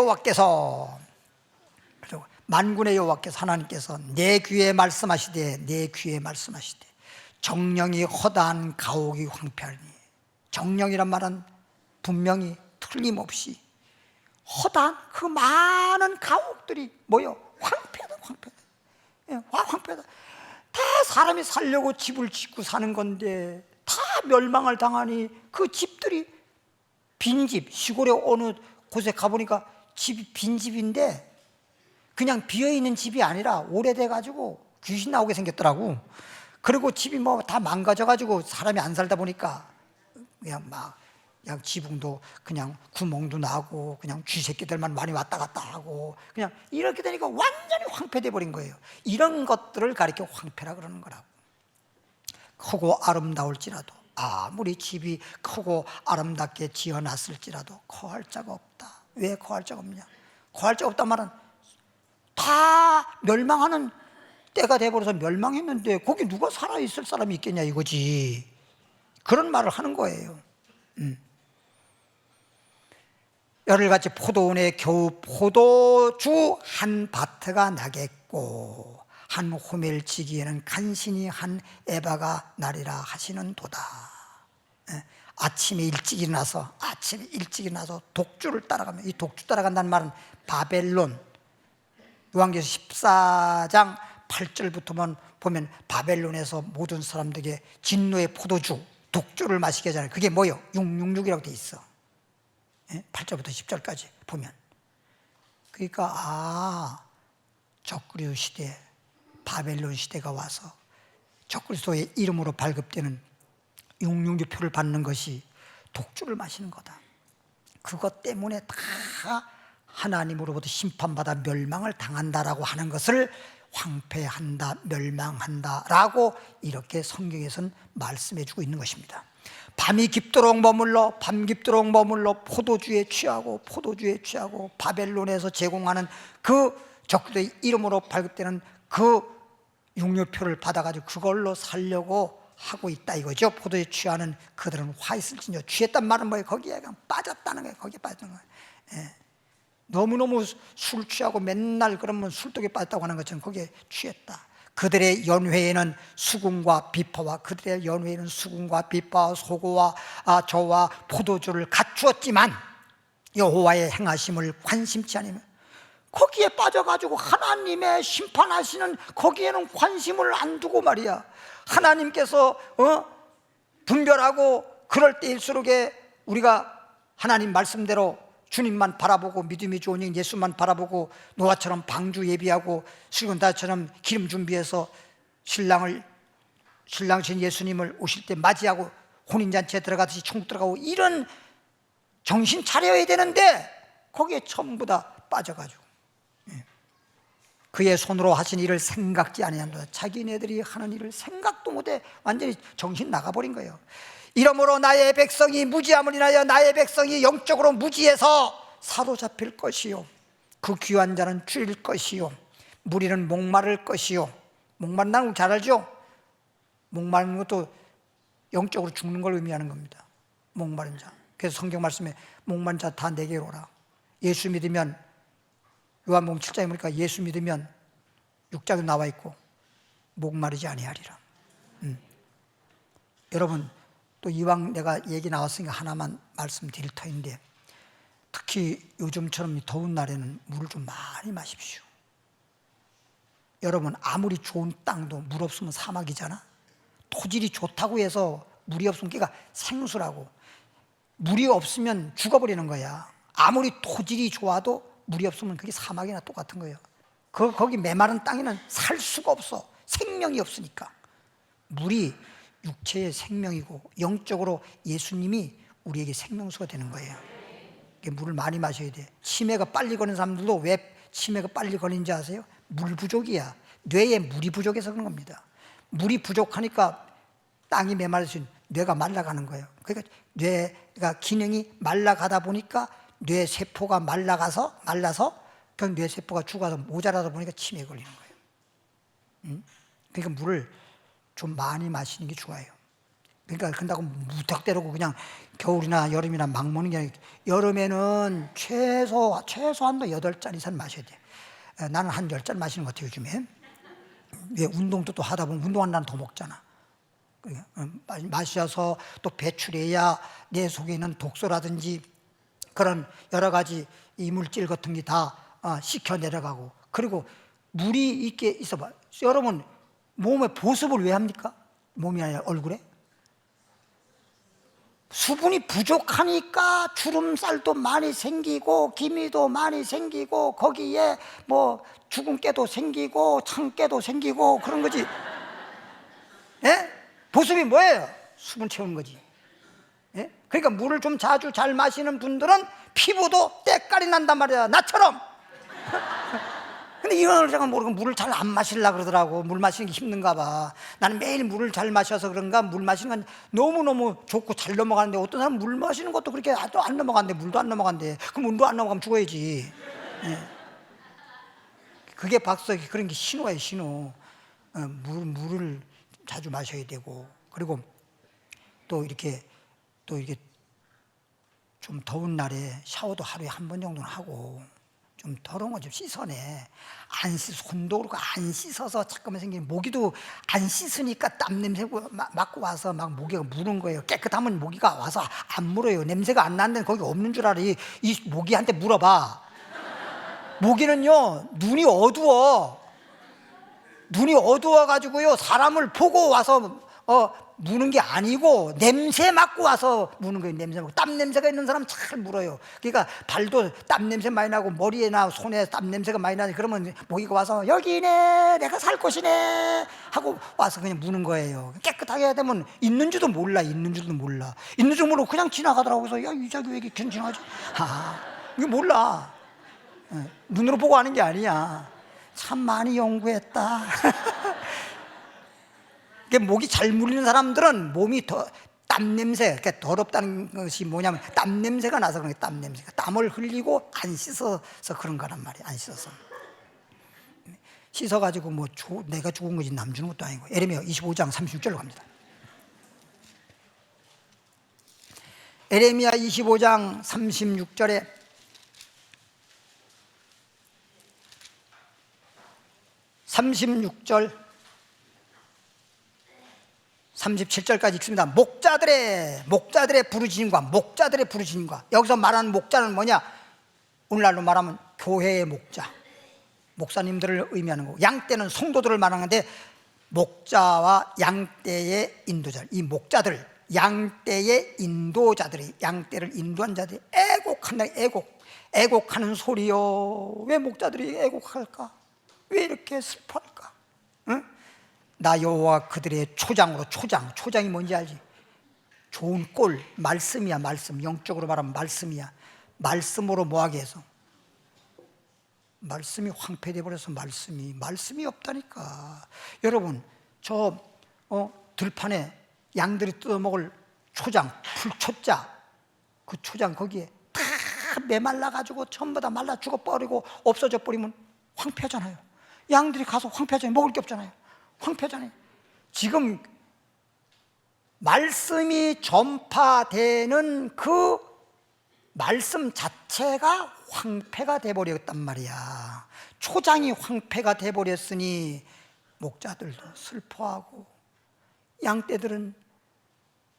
여호와께서 하나님께서 내 귀에 말씀하시되 정령이 허다한 가옥이 황폐하니. 정령이란 말은 분명히 틀림없이 허다한 그 많은 가옥들이 뭐요? 황폐하다. 황폐하다. 다 사람이 살려고 집을 짓고 사는 건데 다 멸망을 당하니 그 집들이 빈집, 시골에 어느 곳에 가보니까 집이 빈집인데 그냥 비어있는 집이 아니라 오래돼가지고 귀신 나오게 생겼더라고. 그리고 집이 뭐 다 망가져가지고 사람이 안 살다 보니까 그냥 지붕도 그냥 구멍도 나고 그냥 쥐새끼들만 많이 왔다 갔다 하고 그냥 이렇게 되니까 완전히 황폐돼 버린 거예요. 이런 것들을 가리켜 황폐라 그러는 거라고. 크고 아름다울지라도, 아무리 집이 크고 아름답게 지어놨을지라도 거할 자가 없다. 왜 거할 자가 없냐? 거할 자가 없단 말은 다 멸망하는 때가 돼버려서 멸망했는데 거기 누가 살아있을 사람이 있겠냐 이거지. 그런 말을 하는 거예요. 열흘같이 포도원에 겨우 포도주 한 바트가 나겠고 한 호멜지기에는 간신히 한 에바가 나리라 하시는 도다. 아침에 일찍 일어나서 독주를 따라가면, 이 독주 따라간다는 말은 바벨론, 요한계시록 14장 8절부터만 보면 바벨론에서 모든 사람들에게 진노의 포도주, 독주를 마시게 하잖아요. 그게 뭐예요? 666이라고 돼 있어. 8절부터 10절까지 보면. 그러니까 적그리스 시대, 바벨론 시대가 와서 적그리스도의 이름으로 발급되는 666표를 받는 것이 독주를 마시는 거다. 그것 때문에 다 하나님으로부터 심판받아 멸망을 당한다라고 하는 것을 황폐한다, 멸망한다라고 이렇게 성경에서는 말씀해 주고 있는 것입니다. 밤이 깊도록 머물러 포도주에 취하고 바벨론에서 제공하는 그 적그리스도의 이름으로 발급되는 그 육류표를 받아가지고 그걸로 살려고 하고 있다 이거죠. 포도에 취하는 그들은 화 있을지뇨. 취했단 말은 뭐예요? 거기에 그냥 빠졌다는 거예요. 거기에 빠졌다는 거예요. 너무너무 술 취하고 맨날 그러면 술독에 빠졌다고 하는 것처럼 거기에 취했다. 그들의 연회에는 수금과 비파와 소고와 저와 포도주를 갖추었지만 여호와의 행하심을 관심치 않으면, 거기에 빠져가지고 하나님의 심판하시는 거기에는 관심을 안 두고 말이야. 하나님께서 분별하고 그럴 때일수록에 우리가 하나님 말씀대로 주님만 바라보고 믿음이 좋으니 예수만 바라보고 노아처럼 방주 예비하고 수건다처럼 기름 준비해서 신랑신 예수님을 오실 때 맞이하고 혼인잔치에 들어가듯이 천국 들어가고 이런 정신 차려야 되는데 거기에 전부 다 빠져가지고 그의 손으로 하신 일을 생각지 아니한다. 자기네들이 하는 일을 생각도 못해 완전히 정신 나가버린 거예요. 이러므로 나의 백성이 무지함을 인하여 나의 백성이 영적으로 무지해서 사로잡힐 것이요, 그 귀한 자는 줄일 것이요, 무리는 목마를 것이요. 목마른다는 걸 잘 알죠? 목마른 것도 영적으로 죽는 걸 의미하는 겁니다. 목마른 자. 그래서 성경 말씀에 목마른 자 다 내게로 오라. 예수 믿으면, 요한복음 7장에 보니까 예수 믿으면 6장에 나와 있고 목마르지 아니하리라. 여러분, 또 이왕 내가 얘기 나왔으니까 하나만 말씀드릴 터인데, 특히 요즘처럼 더운 날에는 물을 좀 많이 마십시오. 여러분, 아무리 좋은 땅도 물 없으면 사막이잖아. 토질이 좋다고 해서 물이 없으면 그러니까 생수라고. 물이 없으면 죽어버리는 거야. 아무리 토질이 좋아도 물이 없으면 그게 사막이나 똑같은 거예요. 거기 메마른 땅에는 살 수가 없어. 생명이 없으니까. 물이 육체의 생명이고 영적으로 예수님이 우리에게 생명수가 되는 거예요. 물을 많이 마셔야 돼. 치매가 빨리 걸리는 사람들도 왜 치매가 빨리 걸리는지 아세요? 물 부족이야. 뇌에 물이 부족해서 그런 겁니다. 물이 부족하니까 땅이 메말라서 뇌가 말라가는 거예요. 그러니까 뇌가 기능이 말라가다 보니까 뇌 세포가 말라서 그 뇌 세포가 죽어서 모자라다 보니까 치매에 걸리는 거예요. 그러니까 물을 좀 많이 마시는 게 좋아요. 그러니까 그런다고 무턱대고 그냥 겨울이나 여름이나 막 먹는 게 아니라 여름에는 최소한도 8잔 이상 마셔야 돼. 나는 한 10잔 마시는 것 같아요, 요즘에. 왜 운동도 또 하다 보면 운동한 날은 더 먹잖아. 마셔서 또 배출해야 내 속에 있는 독소라든지 그런 여러 가지 이물질 같은 게 다 씻겨 내려가고. 그리고 물이 있게 있어봐. 여러분, 몸에 보습을 왜 합니까? 몸이 아니라 얼굴에? 수분이 부족하니까 주름살도 많이 생기고 기미도 많이 생기고 거기에 뭐 주근깨도 생기고 창깨도 생기고 그런 거지. 예? 보습이 뭐예요? 수분 채우는 거지. 예? 그러니까 물을 좀 자주 잘 마시는 분들은 피부도 때깔이 난단 말이야, 나처럼. 근데 이런 제가 모르고 물을 잘 안 마시려고 그러더라고. 물 마시는 게 힘든가 봐. 나는 매일 물을 잘 마셔서 그런가 물 마시는 건 너무너무 좋고 잘 넘어가는데 어떤 사람은 물 마시는 것도 그렇게 또 안 넘어간대. 물도 안 넘어간대. 그럼 물도 안 넘어가면 죽어야지. 예. 그게 박사기 그런 게 신호예요, 신호. 물을 자주 마셔야 되고, 그리고 또 이렇게 좀 더운 날에 샤워도 하루에 한 번 정도는 하고, 좀 더러운 거 좀 씻어내. 손도 그렇고 안 씻어서 잠깐만 생기는 모기도 안 씻으니까 땀 냄새 맡고 와서 막 모기가 무는 거예요. 깨끗하면 모기가 와서 안 물어요. 냄새가 안 나는 데는 거기 없는 줄 알아. 이 모기한테 물어봐. 모기는요, 눈이 어두워가지고요, 사람을 보고 와서 무는 게 아니고 냄새 맡고 와서 무는 거예요. 냄새 맡고. 땀 냄새가 있는 사람 잘 물어요. 그러니까 발도 땀 냄새 많이 나고 머리에나 손에 땀 냄새가 많이 나니 그러면 모기가 와서 여기네, 내가 살 곳이네 하고 와서 그냥 무는 거예요. 깨끗하게 해야 되면 있는 줄도 몰라. 있는 줄도 모르고 그냥 지나가더라고. 그래서 야, 이 자기 왜 이렇게 지나가지? 이거 몰라. 눈으로 보고 하는 게 아니야. 참 많이 연구했다. 목이 잘 물리는 사람들은 몸이 땀 냄새, 그러니까 더럽다는 것이 뭐냐면 땀 냄새가 나서 그런 거예요. 땀 냄새가. 땀을 흘리고 안 씻어서 그런 거란 말이에요. 안 씻어서. 씻어가지고 뭐 내가 죽은 거지 남 주는 것도 아니고. 에레미야 25장 36절로 갑니다. 에레미야 25장 36절에 36절 37절까지 읽습니다. 목자들의 부르짖음과 여기서 말하는 목자는 뭐냐? 오늘날로 말하면 교회의 목자, 목사님들을 의미하는 거고, 양떼는 성도들을 말하는데 목자와 양떼의 인도자, 이 목자들, 양떼의 인도자들이, 양떼를 인도한 자들이 애곡한다. 애곡하는 소리요. 왜 목자들이 애곡할까? 왜 이렇게 슬퍼할까? 응? 나 여호와 그들의 초장으로. 초장이 뭔지 알지? 좋은 꼴, 말씀이야. 말씀, 영적으로 말하면 말씀이야. 말씀으로 뭐하게 해서? 말씀이 황폐돼 버려서 말씀이 없다니까. 여러분, 저 들판에 양들이 뜯어먹을 초장, 풀초자, 그 초장 거기에 다 메말라가지고 전부 다 말라 죽어버리고 없어져 버리면 황폐하잖아요. 양들이 가서 황폐하잖아요. 먹을 게 없잖아요. 황폐하잖아요. 지금 말씀이 전파되는 그 말씀 자체가 황폐가 돼버렸단 말이야. 초장이 황폐가 돼버렸으니 목자들도 슬퍼하고 양떼들은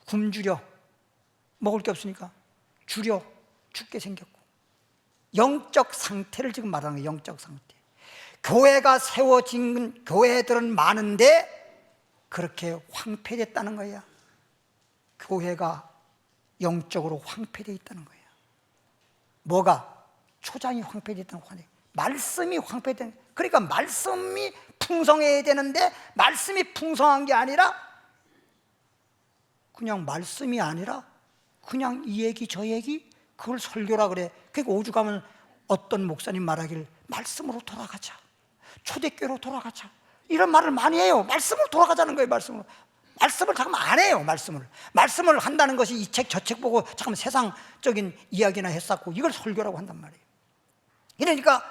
굶주려 먹을 게 없으니까 죽게 생겼고, 영적 상태를 지금 말하는 거예요. 영적 상태. 교회가 세워진 교회들은 많은데 그렇게 황폐됐다는 거야. 교회가 영적으로 황폐되어 있다는 거야. 뭐가? 초장이 황폐됐다는 거야. 말씀이 황폐된. 그러니까 말씀이 풍성해야 되는데 말씀이 풍성한 게 아니라 그냥 말씀이 아니라 그냥 이 얘기 저 얘기 그걸 설교라 그래. 그러니까 오죽하면 어떤 목사님 말하길 말씀으로 돌아가자, 초대교회로 돌아가자, 이런 말을 많이 해요. 말씀으로 돌아가자는 거예요. 말씀을 잠깐만 안 해요. 말씀을 한다는 것이 이 책 저 책 보고 잠깐만 세상적인 이야기나 했었고 이걸 설교라고 한단 말이에요. 이러니까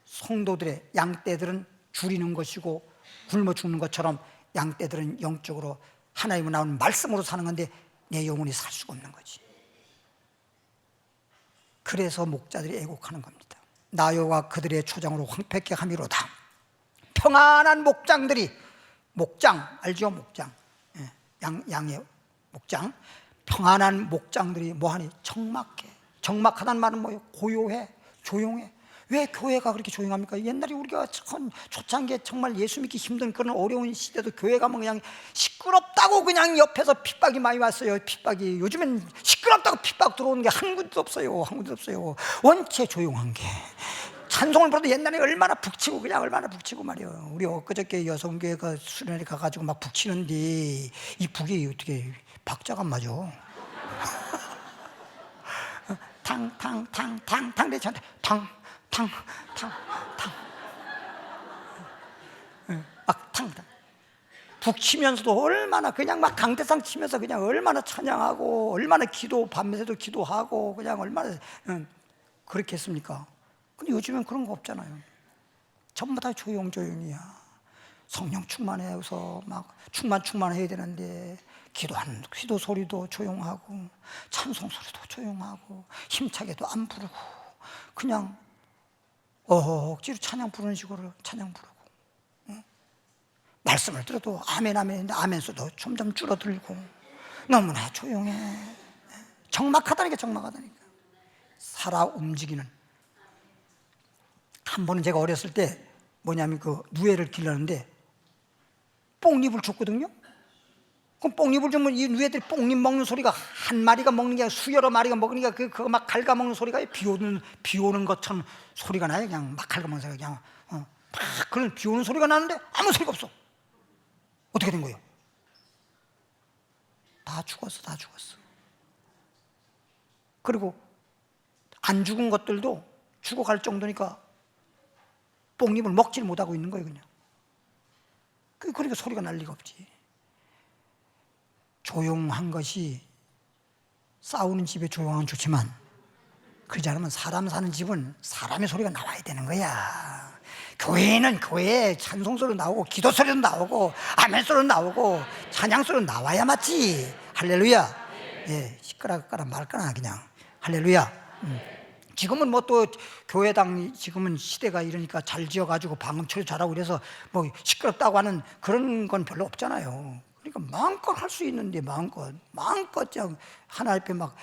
성도들의 양떼들은 줄이는 것이고 굶어 죽는 것처럼 양떼들은 영적으로 하나님으로 나오는 말씀으로 사는 건데 내 영혼이 살 수가 없는 거지. 그래서 목자들이 애곡하는 겁니다. 나요가 그들의 초장으로 황폐케 함이로다. 평안한 목장들이, 목장 알죠? 목장, 양의 목장. 평안한 목장들이 뭐하니? 적막해. 적막하다는 말은 뭐예요? 고요해, 조용해. 왜 교회가 그렇게 조용합니까? 옛날에 우리가 참 초창기에 정말 예수 믿기 힘든 그런 어려운 시대도 교회 가면 그냥 시끄럽다고 그냥 옆에서 핍박이 많이 왔어요. 핍박이. 요즘엔 시끄럽다고 핍박 들어오는 게 한 군데도 없어요. 한 군데도 없어요. 원체 조용한 게. 찬송을 부르도 옛날에 얼마나 북치고 그냥 얼마나 북치고 말이에요. 우리 엊그저께 여성교회가 수련회 가가지고 막 북치는데 이 북이 어떻게 박자가 안 맞아. 탕탕탕탕탕 내 저한테 탕 막 탕탕 북치면서도 얼마나 그냥 막 강대상 치면서 그냥 얼마나 찬양하고 얼마나 기도 밤새도 기도하고 그냥 얼마나 그렇게 했습니까? 근데 요즘엔 그런 거 없잖아요. 전부 다 조용조용이야. 성령 충만해서 막 충만해야 되는데 기도하는 기도 소리도 조용하고 찬송 소리도 조용하고 힘차게도 안 부르고 그냥 억지로 찬양 부르는 식으로 찬양 부르고, 말씀을 들어도 아멘 아멘인데 아멘수도 점점 줄어들고 너무나 조용해. 적막하다니까. 살아 움직이는. 한 번은 제가 어렸을 때 뭐냐면 그 누에를 기르는데 뽕잎을 줬거든요. 그럼 뽕잎을 주면 이 누에들이 뽕잎 먹는 소리가 한 마리가 먹는 게 아니라 수여러 마리가 먹으니까 그거 막 갉아먹는 소리가 비 오는 것처럼 소리가 나요. 그냥 막 갉아먹는 소리가 그냥 막 그런 비 오는 소리가 나는데 아무 소리가 없어. 어떻게 된 거예요? 다 죽었어. 그리고 안 죽은 것들도 죽어갈 정도니까 뽕잎을 먹지를 못하고 있는 거예요. 그냥. 그러니까 소리가 날 리가 없지. 조용한 것이 싸우는 집에 조용한 건 좋지만 그러지 않으면 사람 사는 집은 사람의 소리가 나와야 되는 거야. 교회는 교회에 찬송 소리도 나오고 기도 소리도 나오고 아멘 소리도 나오고 찬양 소리도 나와야 맞지. 할렐루야. 예, 시끄럽거나 말거나 그냥 할렐루야. 지금은 뭐 또 교회당 지금은 시대가 이러니까 잘 지어가지고 방음 처리 잘하고 그래서 뭐 시끄럽다고 하는 그런 건 별로 없잖아요. 그러니까 마음껏 할 수 있는데 마음껏 그냥 하나 앞에 막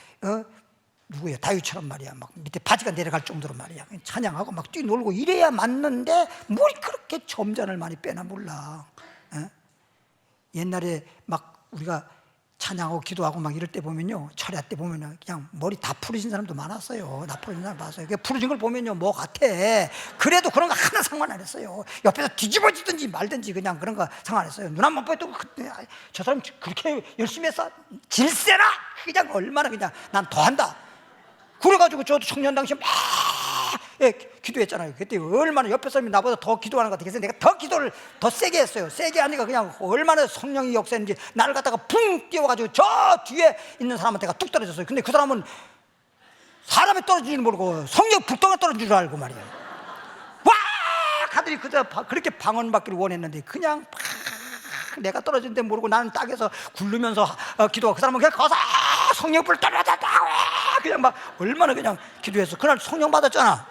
누구야 다윗처럼 말이야 막 밑에 바지가 내려갈 정도로 말이야 찬양하고 막 뛰놀고 이래야 맞는데 뭘 그렇게 점잖을 많이 빼나 몰라. 옛날에 막 우리가 찬양하고 기도하고 막 이럴 때 보면요, 철야 때 보면요, 그냥 머리 다 풀어진 사람도 많았어요. 다 풀어진 사람 봤어요. 풀어진 걸 보면요, 뭐 같아. 그래도 그런 거 하나 상관 안 했어요. 옆에서 뒤집어지든지 말든지 그냥 그런 거 상관 안 했어요. 눈 한 번 보여도 저 사람 그렇게 열심히 해서 질세라! 그냥 얼마나 그냥 난 더 한다. 그래가지고 저도 청년 당시에 막 기도했잖아요. 그때 얼마나 옆에 사람이 나보다 더 기도하는 것 같아. 그래서 내가 더 기도를 더 세게 했어요. 세게 하니까 그냥 얼마나 성령이 역사했는지 나를 갖다가 붕 띄워가지고 저 뒤에 있는 사람한테가 뚝 떨어졌어요. 근데 그 사람은 사람이 떨어진 줄 모르고 성령 불덩이 떨어진 줄 알고 말이에요. 와! 하더니 그렇게 방언받기를 원했는데 그냥 내가 떨어진데 모르고 나는 땅에서 굴르면서 기도하고 그 사람은 그냥 거기서 성령 불 떨어졌다 그냥 막 얼마나 그냥 기도했어. 그날 성령 받았잖아.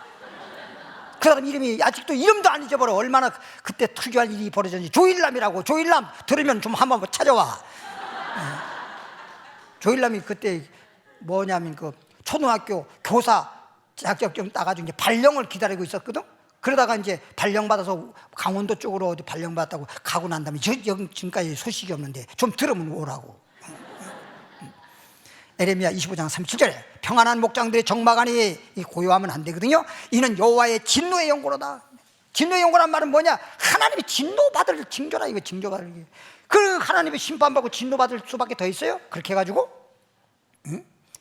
그 사람 이름이 아직도 이름도 안 잊어버려. 얼마나 그때 특이한 일이 벌어졌는지. 조일남이라고. 조일남 들으면 좀 한번 찾아와. 조일남이 그때 뭐냐면 그 초등학교 교사 자격증 따가지고 이제 발령을 기다리고 있었거든. 그러다가 이제 발령받아서 강원도 쪽으로 어디 발령받았다고 가고 난 다음에 지금까지 소식이 없는데 좀 들으면 오라고. 에레미야 25장 37절에 평안한 목장들의 적막하니 고요하면 안 되거든요. 이는 여호와의 진노의 영고로다. 진노의 영고란 말은 뭐냐? 하나님이 진노받을 징조라. 이거 징조받을, 그 하나님이 심판받고 진노받을 수밖에 더 있어요? 그렇게 해가지고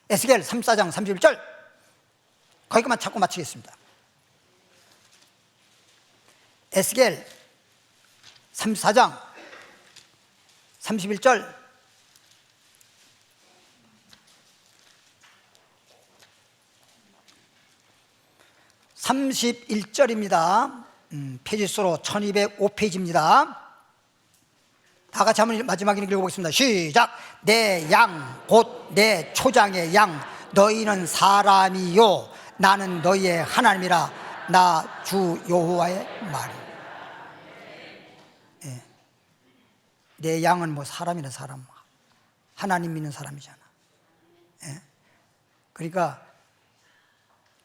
에스겔 34장 31절 거기까지만 찾고 마치겠습니다. 에스겔 34장 31절 (31절입니다) 페이지수로 1205페이지입니다 다 같이 한번 마지막에 읽어보겠습니다. 시작. 내 양 곧 내 초장의 양 너희는 사람이요 나는 너희의 하나님이라 나 주 여호와의 말이. 예. 내 양은 뭐 사람이나 사람, 하나님 믿는 사람이잖아. 예. 그러니까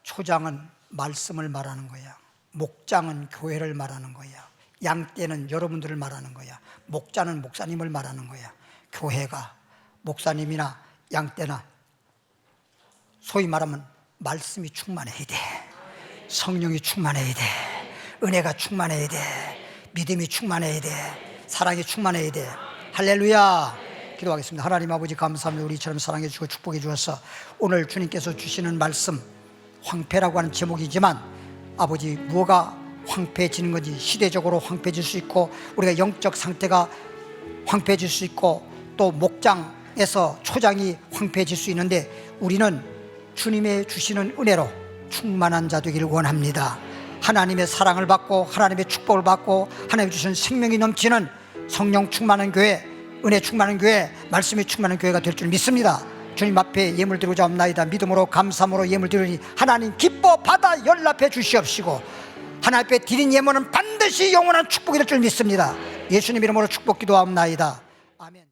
초장은 말씀을 말하는 거야. 목장은 교회를 말하는 거야. 양떼는 여러분들을 말하는 거야. 목자는 목사님을 말하는 거야. 교회가 목사님이나 양떼나 소위 말하면 말씀이 충만해야 돼. 성령이 충만해야 돼. 은혜가 충만해야 돼. 믿음이 충만해야 돼. 사랑이 충만해야 돼. 할렐루야. 기도하겠습니다. 하나님 아버지 감사합니다. 우리처럼 사랑해 주시고 축복해 주셔서 오늘 주님께서 주시는 말씀, 황폐라고 하는 제목이지만 아버지 무엇가 황폐해지는 건지, 시대적으로 황폐해질 수 있고 우리가 영적 상태가 황폐해질 수 있고 또 목장에서 초장이 황폐해질 수 있는데 우리는 주님의 주시는 은혜로 충만한 자 되기를 원합니다. 하나님의 사랑을 받고 하나님의 축복을 받고 하나님 주시는 생명이 넘치는 성령 충만한 교회, 은혜 충만한 교회, 말씀이 충만한 교회가 될 줄 믿습니다. 주님 앞에 예물 드리고자 합나이다. 믿음으로 감사함으로 예물 드리니 하나님 기뻐 받아 연락해 주시옵시고 하나님 앞에 드린 예물은 반드시 영원한 축복이 될 줄 믿습니다. 예수님 이름으로 축복 기도하옵나이다. 아멘.